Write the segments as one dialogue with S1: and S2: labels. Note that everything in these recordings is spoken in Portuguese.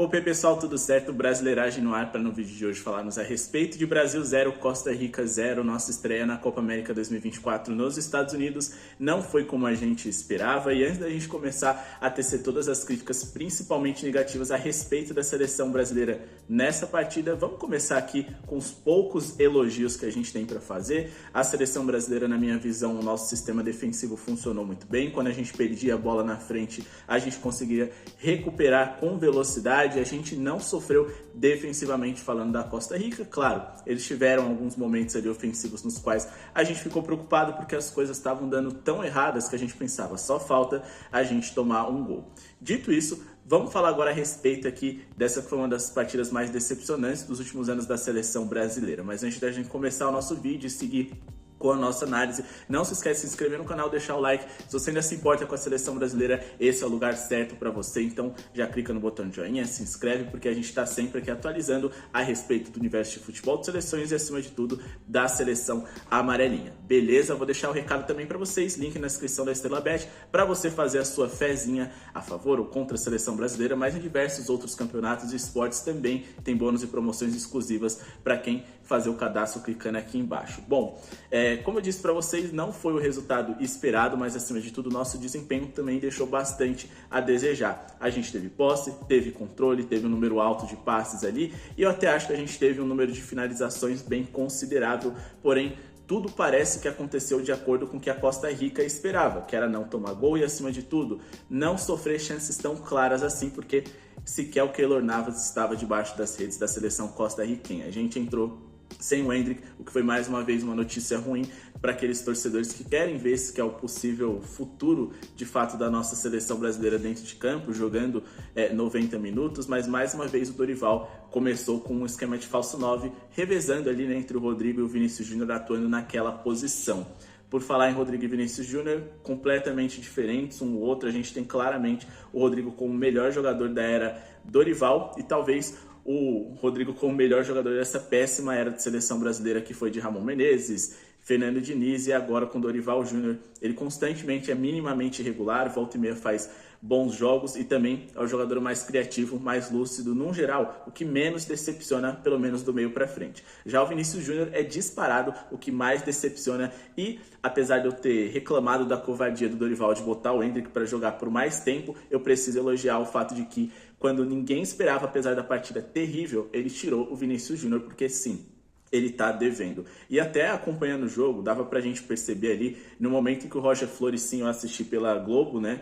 S1: Opa pessoal, tudo certo? Brasileiragem no ar para no vídeo de hoje falarmos a respeito de Brasil 0, Costa Rica 0, nossa estreia na Copa América 2024 nos Estados Unidos. Não foi como a gente esperava e antes da gente começar a tecer todas as críticas, principalmente negativas, a respeito da seleção brasileira nessa partida, vamos começar aqui com os poucos elogios que a gente tem para fazer. A seleção brasileira, na minha visão, o nosso sistema defensivo funcionou muito bem. Quando a gente perdia a bola na frente, a gente conseguia recuperar com velocidade. A gente não sofreu defensivamente falando da Costa Rica. Claro, eles tiveram alguns momentos ali ofensivos nos quais a gente ficou preocupado porque as coisas estavam dando tão erradas que a gente pensava, só falta a gente tomar um gol. Dito isso, vamos falar agora a respeito aqui dessa que foi uma das partidas mais decepcionantes dos últimos anos da seleção brasileira. Mas antes da gente começar o nosso vídeo e seguir com a nossa análise, não se esquece de se inscrever no canal, deixar o like. Se você ainda se importa com a seleção brasileira, esse é o lugar certo para você. Então já clica no botão de joinha, se inscreve, porque a gente está sempre aqui atualizando a respeito do universo de futebol de seleções e, acima de tudo, da seleção amarelinha. Beleza? Vou deixar o recado também para vocês, link na descrição da Estrela Bet, para você fazer a sua fezinha a favor ou contra a seleção brasileira, mas em diversos outros campeonatos e esportes também tem bônus e promoções exclusivas para quem fazer o cadastro clicando aqui embaixo. Bom, como eu disse para vocês, não foi o resultado esperado, mas acima de tudo o nosso desempenho também deixou bastante a desejar. A gente teve posse, teve controle, teve um número alto de passes ali e eu até acho que a gente teve um número de finalizações bem considerável, porém tudo parece que aconteceu de acordo com o que a Costa Rica esperava, que era não tomar gol e, acima de tudo, não sofrer chances tão claras assim, porque sequer o Keylor Navas estava debaixo das redes da seleção costarriquenha. A gente entrou sem o Endrick, o que foi mais uma vez uma notícia ruim para aqueles torcedores que querem ver esse que é o possível futuro de fato da nossa seleção brasileira dentro de campo, jogando 90 minutos, mas mais uma vez o Dorival começou com um esquema de falso 9, revezando ali, né, entre o Rodrigo e o Vinícius Júnior, atuando naquela posição. Por falar em Rodrigo e Vinícius Júnior, completamente diferentes um do outro, a gente tem claramente o Rodrigo como o melhor jogador da era Dorival e talvez o Rodrigo como o melhor jogador dessa péssima era de seleção brasileira que foi de Ramon Menezes, Fernando Diniz e agora com Dorival Júnior. Ele constantemente é minimamente irregular, volta e meia faz bons jogos e também é o jogador mais criativo, mais lúcido num geral, o que menos decepciona, pelo menos do meio para frente. Já o Vinícius Júnior é disparado o que mais decepciona e, apesar de eu ter reclamado da covardia do Dorival de botar o Endrick para jogar por mais tempo, eu preciso elogiar o fato de que, quando ninguém esperava, apesar da partida terrível, ele tirou o Vinícius Júnior, porque sim, ele tá devendo. E até acompanhando o jogo, dava pra gente perceber ali, no momento em que o Roger Flores, sim, eu assisti pela Globo, né,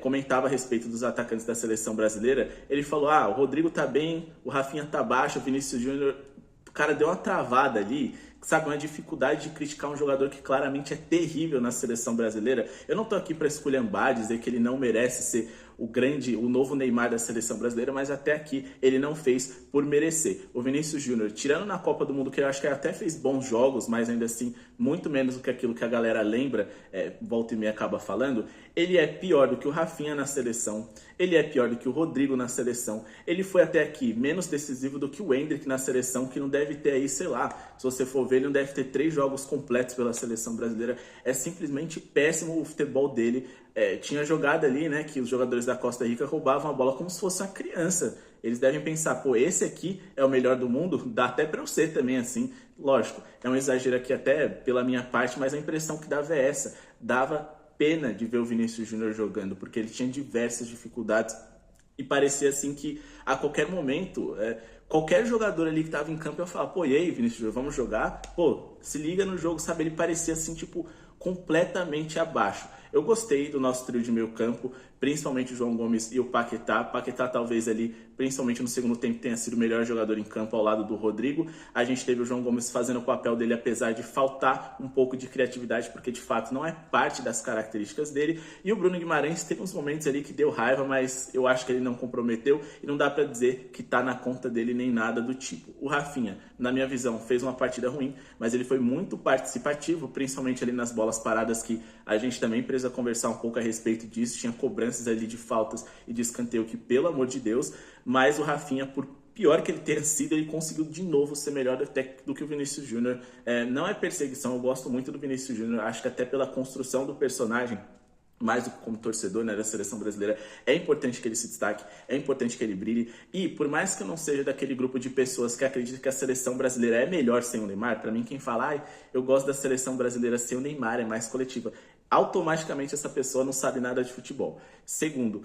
S1: comentava a respeito dos atacantes da seleção brasileira, ele falou, o Rodrigo tá bem, o Rafinha tá baixo, o Vinícius Júnior, o cara deu uma travada ali, sabe, uma dificuldade de criticar um jogador que claramente é terrível na seleção brasileira. Eu não tô aqui para esculhambar, dizer que ele não merece ser o novo Neymar da seleção brasileira, mas até aqui ele não fez por merecer. O Vinícius Júnior, tirando na Copa do Mundo, que eu acho que até fez bons jogos, mas ainda assim, muito menos do que aquilo que a galera lembra, volta e meia acaba falando, ele é pior do que o Rafinha na seleção, ele é pior do que o Rodrigo na seleção, ele foi até aqui menos decisivo do que o Endrick na seleção, que não deve ter aí, sei lá, se você for ver, ele não deve ter 3 jogos completos pela seleção brasileira, é simplesmente péssimo o futebol dele. Tinha jogada ali, né, que os jogadores da Costa Rica roubavam a bola como se fosse uma criança. Eles devem pensar, pô, esse aqui é o melhor do mundo? Dá até pra eu ser também assim. Lógico, é um exagero aqui até pela minha parte, mas a impressão que dava é essa. Dava pena de ver o Vinícius Júnior jogando, porque ele tinha diversas dificuldades e parecia assim que a qualquer momento, qualquer jogador ali que tava em campo, eu falava, pô, e aí, Vinícius Júnior, vamos jogar? Pô, se liga no jogo, sabe? Ele parecia assim, tipo, completamente abaixo. Eu gostei do nosso trio de meio campo, principalmente o João Gomes e o Paquetá. Paquetá talvez ali, principalmente no segundo tempo, tenha sido o melhor jogador em campo ao lado do Rodrigo. A gente teve o João Gomes fazendo o papel dele, apesar de faltar um pouco de criatividade, porque de fato não é parte das características dele. E o Bruno Guimarães teve uns momentos ali que deu raiva, mas eu acho que ele não comprometeu e não dá pra dizer que tá na conta dele nem nada do tipo. O Rafinha, na minha visão, fez uma partida ruim, mas ele foi muito participativo, principalmente ali nas bolas paradas, que a gente também precisa conversar um pouco a respeito disso. Tinha cobranças ali de faltas e de escanteio que, pelo amor de Deus, mas o Rafinha, por pior que ele tenha sido, ele conseguiu de novo ser melhor até do que o Vinícius Júnior. Não é perseguição, eu gosto muito do Vinícius Júnior, acho que até pela construção do personagem mais do que como torcedor, né, da seleção brasileira, é importante que ele se destaque, é importante que ele brilhe. E por mais que eu não seja daquele grupo de pessoas que acreditam que a seleção brasileira é melhor sem o Neymar, para mim quem fala, eu gosto da seleção brasileira sem o Neymar, é mais coletiva, automaticamente essa pessoa não sabe nada de futebol. Segundo,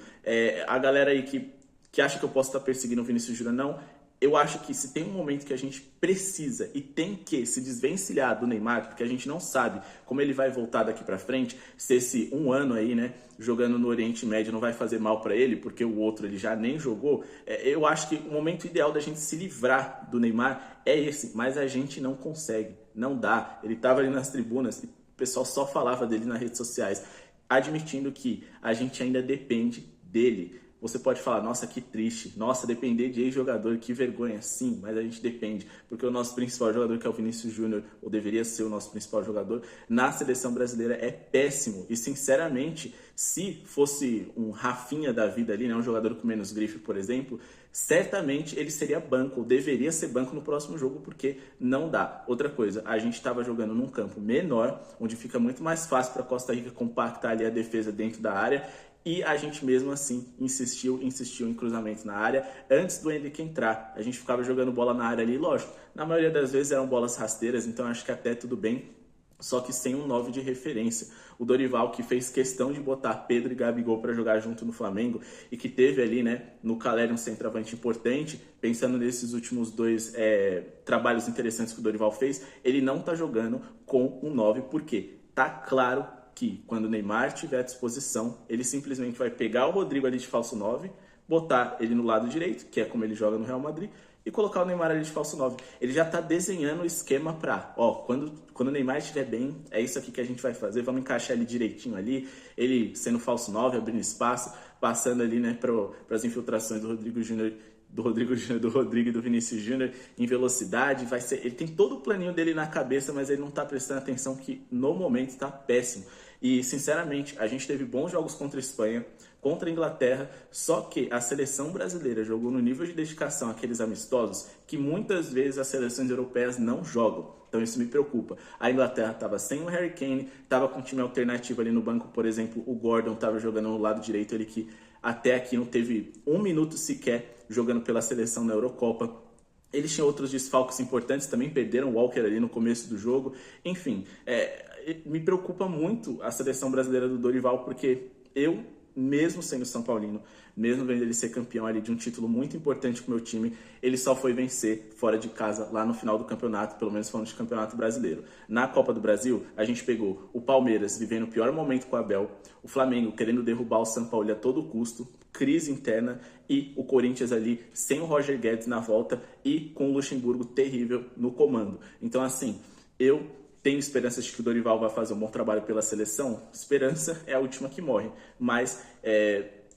S1: a galera aí que acha que eu posso estar perseguindo o Vinícius Júnior, não. Eu acho que se tem um momento que a gente precisa e tem que se desvencilhar do Neymar, porque a gente não sabe como ele vai voltar daqui pra frente, se esse um ano aí, né, jogando no Oriente Médio não vai fazer mal pra ele, porque o outro ele já nem jogou, eu acho que o momento ideal da gente se livrar do Neymar é esse, mas a gente não consegue, não dá. Ele tava ali nas tribunas e o pessoal só falava dele nas redes sociais, admitindo que a gente ainda depende dele. Você pode falar, nossa, que triste, nossa, depender de ex-jogador, que vergonha, sim, mas a gente depende, porque o nosso principal jogador, que é o Vinícius Júnior, ou deveria ser o nosso principal jogador, na seleção brasileira é péssimo, e sinceramente, se fosse um Rafinha da vida ali, né, um jogador com menos grife, por exemplo, certamente ele seria banco, ou deveria ser banco no próximo jogo, porque não dá. Outra coisa, a gente estava jogando num campo menor, onde fica muito mais fácil para a Costa Rica compactar ali a defesa dentro da área, e a gente mesmo assim insistiu em cruzamento na área antes do Henrique entrar. A gente ficava jogando bola na área ali, lógico, na maioria das vezes eram bolas rasteiras, então acho que até tudo bem, só que sem um 9 de referência. O Dorival, que fez questão de botar Pedro e Gabigol para jogar junto no Flamengo e que teve ali, né, no Caleri um centroavante importante, pensando nesses últimos dois trabalhos interessantes que o Dorival fez, ele não tá jogando com um 9, porque tá claro que quando o Neymar estiver à disposição, ele simplesmente vai pegar o Rodrigo ali de falso 9, botar ele no lado direito, que é como ele joga no Real Madrid, e colocar o Neymar ali de falso 9. Ele já tá desenhando o esquema pra, quando o Neymar estiver bem, é isso aqui que a gente vai fazer, vamos encaixar ele direitinho ali, ele sendo falso 9, abrindo espaço, passando ali, né, para as infiltrações do Rodrigo Júnior, do Rodrigo e do Vinícius Júnior em velocidade, ele tem todo o planinho dele na cabeça, mas ele não tá prestando atenção que no momento tá péssimo. E sinceramente, a gente teve bons jogos contra a Espanha, contra a Inglaterra, só que a seleção brasileira jogou no nível de dedicação aqueles amistosos que muitas vezes as seleções europeias não jogam. Então isso me preocupa. A Inglaterra estava sem o Harry Kane, estava com um time alternativo ali no banco, por exemplo, o Gordon estava jogando no lado direito, ele que até aqui não teve um minuto sequer jogando pela seleção na Eurocopa. Eles tinham outros desfalques importantes, também perderam o Walker ali no começo do jogo. Enfim, me preocupa muito a seleção brasileira do Dorival, porque eu, mesmo sendo São Paulino, mesmo vendo ele ser campeão ali de um título muito importante com o meu time, ele só foi vencer fora de casa lá no final do campeonato, pelo menos falando de campeonato brasileiro. Na Copa do Brasil, a gente pegou o Palmeiras vivendo o pior momento com o Abel, o Flamengo querendo derrubar o São Paulo a todo custo, crise interna, e o Corinthians ali sem o Roger Guedes na volta e com o Luxemburgo terrível no comando. Então, assim, eu tenho esperanças de que o Dorival vai fazer um bom trabalho pela seleção. Esperança é a última que morre, mas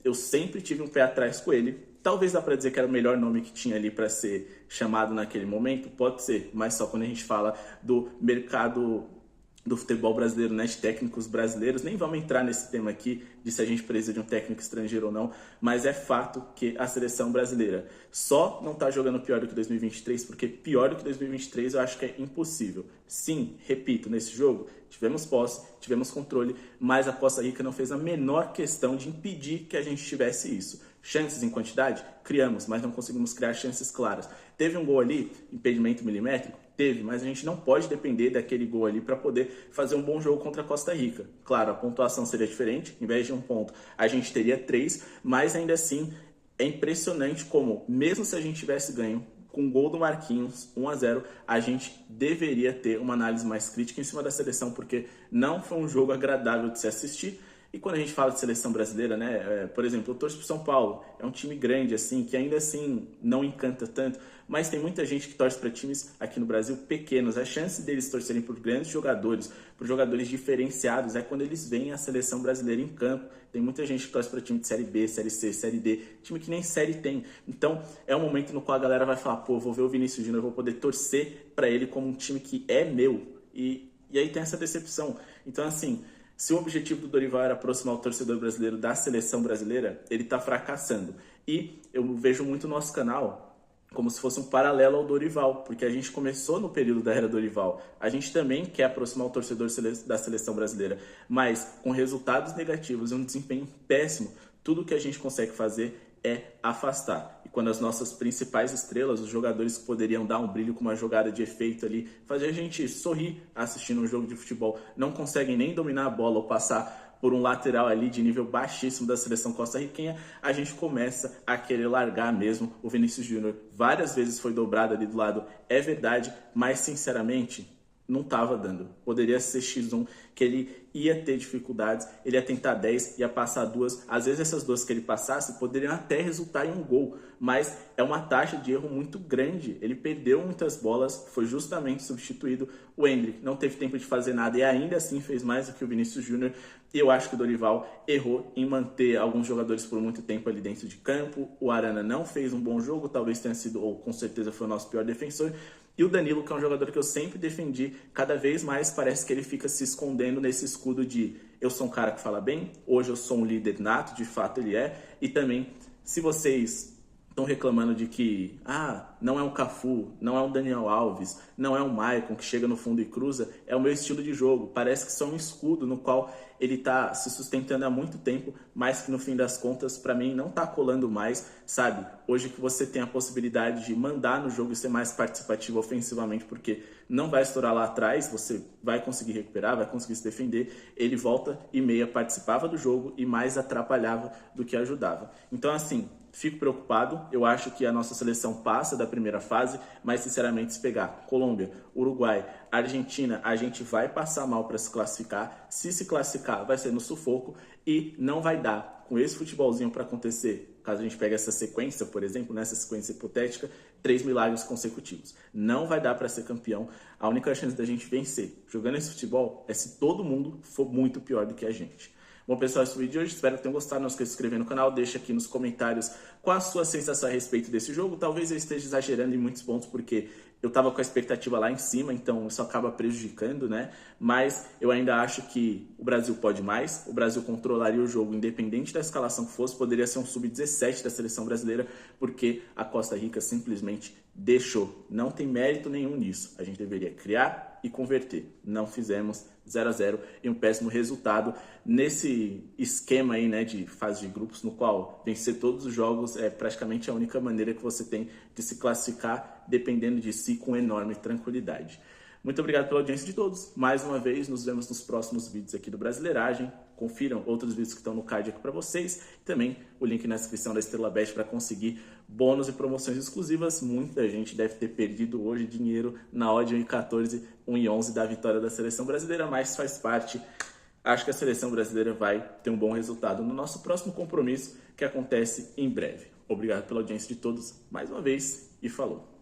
S1: eu sempre tive um pé atrás com ele. Talvez dá para dizer que era o melhor nome que tinha ali para ser chamado naquele momento, pode ser, mas só quando a gente fala do mercado do futebol brasileiro, né, de técnicos brasileiros. Nem vamos entrar nesse tema aqui de se a gente precisa de um técnico estrangeiro ou não, mas é fato que a seleção brasileira só não está jogando pior do que 2023, porque pior do que 2023 eu acho que é impossível. Sim, repito, nesse jogo tivemos posse, tivemos controle, mas a Costa Rica não fez a menor questão de impedir que a gente tivesse isso. Chances em quantidade? Criamos, mas não conseguimos criar chances claras. Teve um gol ali, impedimento milimétrico? Teve, mas a gente não pode depender daquele gol ali para poder fazer um bom jogo contra a Costa Rica. Claro, a pontuação seria diferente, em vez de 1 ponto, a gente teria 3, mas ainda assim é impressionante como, mesmo se a gente tivesse ganho com o gol do Marquinhos, 1-0, a gente deveria ter uma análise mais crítica em cima da seleção, porque não foi um jogo agradável de se assistir. E quando a gente fala de seleção brasileira, né, por exemplo, eu torço pro São Paulo, é um time grande, assim, que ainda assim não encanta tanto, mas tem muita gente que torce para times aqui no Brasil pequenos. A chance deles torcerem por grandes jogadores, por jogadores diferenciados, é quando eles veem a seleção brasileira em campo. Tem muita gente que torce para time de Série B, Série C, Série D, time que nem Série tem. Então, é um momento no qual a galera vai falar, pô, vou ver o Vinícius Júnior, eu vou poder torcer para ele como um time que é meu. E aí tem essa decepção. Então, assim, se o objetivo do Dorival era aproximar o torcedor brasileiro da seleção brasileira, ele está fracassando. E eu vejo muito no nosso canal como se fosse um paralelo ao Dorival, porque a gente começou no período da era Dorival. A gente também quer aproximar o torcedor da seleção brasileira, mas com resultados negativos e um desempenho péssimo, tudo que a gente consegue fazer é afastar. E quando as nossas principais estrelas, os jogadores que poderiam dar um brilho com uma jogada de efeito ali, fazer a gente sorrir assistindo um jogo de futebol, não conseguem nem dominar a bola ou passar por um lateral ali de nível baixíssimo da seleção costarriquenha, a gente começa a querer largar mesmo. O Vinícius Júnior várias vezes foi dobrado ali do lado, é verdade, mas sinceramente não estava dando. Poderia ser X1, que ele ia ter dificuldades, ele ia tentar 10, ia passar 2. Às vezes essas 2 que ele passasse poderiam até resultar em um gol, mas é uma taxa de erro muito grande. Ele perdeu muitas bolas, foi justamente substituído. O Endrick não teve tempo de fazer nada e ainda assim fez mais do que o Vinícius Júnior. E eu acho que o Dorival errou em manter alguns jogadores por muito tempo ali dentro de campo. O Arana não fez um bom jogo, talvez tenha sido, ou com certeza foi o nosso pior defensor. E o Danilo, que é um jogador que eu sempre defendi, cada vez mais parece que ele fica se escondendo nesse escudo de eu sou um cara que fala bem, hoje eu sou um líder nato, de fato ele é. E também, se vocês estão reclamando de que não é um Cafu, não é um Daniel Alves, não é um Maicon que chega no fundo e cruza, é o meu estilo de jogo. Parece que só um escudo no qual ele está se sustentando há muito tempo, mas que no fim das contas, para mim, não está colando mais, sabe? Hoje que você tem a possibilidade de mandar no jogo e ser mais participativo ofensivamente, porque não vai estourar lá atrás, você vai conseguir recuperar, vai conseguir se defender, ele volta e meia participava do jogo e mais atrapalhava do que ajudava. Então, assim, fico preocupado, eu acho que a nossa seleção passa da primeira fase, mas sinceramente se pegar Colômbia, Uruguai, Argentina, a gente vai passar mal para se classificar. Se classificar vai ser no sufoco e não vai dar com esse futebolzinho para acontecer, caso a gente pegue essa sequência, por exemplo, nessa sequência hipotética, 3 milagres consecutivos. Não vai dar para ser campeão. A única chance da gente vencer jogando esse futebol é se todo mundo for muito pior do que a gente. Bom, pessoal, esse foi o vídeo de hoje. Espero que tenham gostado. Não esqueça de se inscrever no canal. Deixa aqui nos comentários qual a sua sensação a respeito desse jogo. Talvez eu esteja exagerando em muitos pontos, porque eu estava com a expectativa lá em cima, então isso acaba prejudicando, né? Mas eu ainda acho que o Brasil pode mais. O Brasil controlaria o jogo, independente da escalação que fosse. Poderia ser um sub-17 da seleção brasileira, porque a Costa Rica simplesmente deixou. Não tem mérito nenhum nisso. A gente deveria criar e converter. Não fizemos. 0-0 e um péssimo resultado nesse esquema aí, né, de fase de grupos, no qual vencer todos os jogos é praticamente a única maneira que você tem de se classificar, dependendo de si, com enorme tranquilidade. Muito obrigado pela audiência de todos. Mais uma vez, nos vemos nos próximos vídeos aqui do Brasileiragem. Confiram outros vídeos que estão no card aqui para vocês. E também o link na descrição da Estrela Bet para conseguir bônus e promoções exclusivas. Muita gente deve ter perdido hoje dinheiro na odd 1,14, 1,11 da vitória da seleção brasileira, mas faz parte. Acho que a seleção brasileira vai ter um bom resultado no nosso próximo compromisso, que acontece em breve. Obrigado pela audiência de todos mais uma vez e falou!